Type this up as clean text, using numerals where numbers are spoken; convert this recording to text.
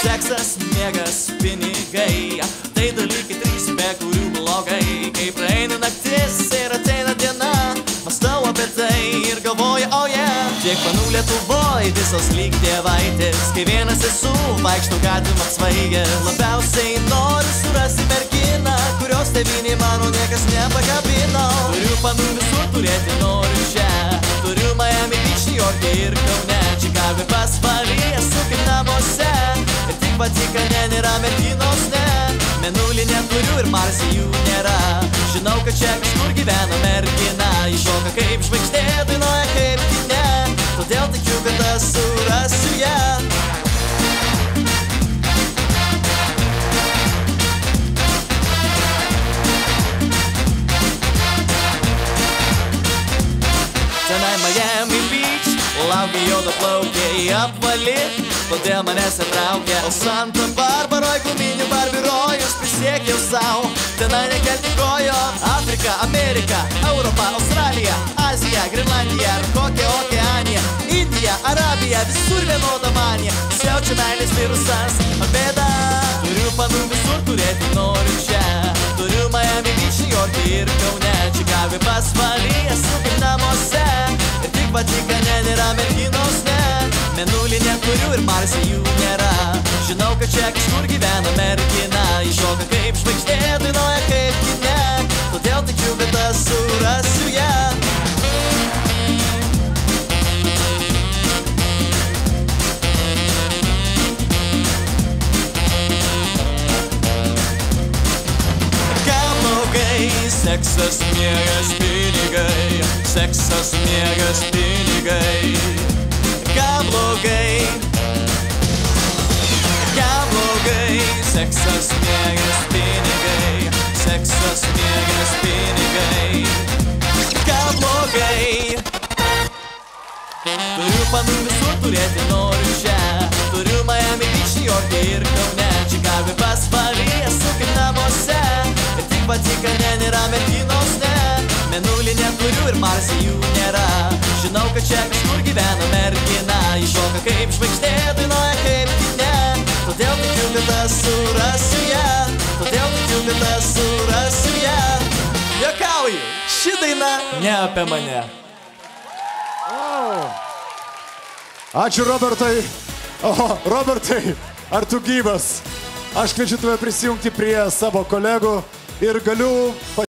Seksas, miegas, pinigai, tai dalykai trys, be kurių blogai. Kai praeina naktis ir ateina diena, mąstau apie tai ir galvoju, oh yeah. Tiek panų Lietuvoj, visos lyg dievaitės, kai vienas esu, vaikštau gatvėm apsvaigęs. Labiausiai noriu surasti merginą, kurios tėvynė mano niekas nepakabino. Turiu panų visur turėti, noriu čia. Turiu Miami Beach, New York'e ir Kaune, Čikagoj pasvalyje, esu kaip namuose. Ir tik Vatikane nėra merginos, ne. Mėnulį neturiu ir Marse jų nėra. Žinau, kad čia kažkur gyvena mergina, iššoka kaip žvaigždė, dainuoja kaip kine. Todėl tikiu, kad aš surasiu ją. Tenai Miami Beach, laukia juodaplaukiai apvali, todėl manęs atraukia. O Santa Barbaroj guminių barbirojus prisiekiau sau. Tenai nekelti kojo. Afrika, Amerika, Europa, Australija, Azija, Grenlandija ar kokia Okeanija, Indija, Arabija, visur vienoda manija. Siaučia meilės virusas, o bėda. Turiu panų visur turėti, noriu čia. Turiu Miami Beach, New York'e ir Kaune, Čikagoj pasvalyje, esu kaip namuose. Ir tik Vatikane nėra merginos, ne. Mėnulį neturiu ir Marse jų nėra. Žinau, kad čia kažkur gyvena mergina, iššoka kaip žvaigždė, dainuoja kaip kine. Todėl tikiu, kad aš surasiu ją. Ką blogai, seksas, miegas, pinigai. Seksas, miegas, pinigai. Ką blogai, ką blogai. Seksas, miegas, pinigai. Seksas, miegas, pinigai. Ką blogai. Turiu panų visur turėti, noriu čia. Turiu Miami Beach, New York'e ir Kaune, Čikagoj pasvalyje, esu kaip namuose. Ir tik Vatikane nėra merginos, ne. Mėnulį neturiu ir Marse jų nėra. Žinau, kad čia kažkur gyvena mergina, iššoka kaip žvaigždė, dainuoja kaip kine. Todėl tikiu, kad aš surasiu ją. Todėl tikiu, kad aš surasiu ją. Juokauju, ši daina ne apie mane. Ačiū Robertai. O, Robertai, ar tu gyvas? Aš kviečiu tave prisijungti prie savo kolegų ir galiu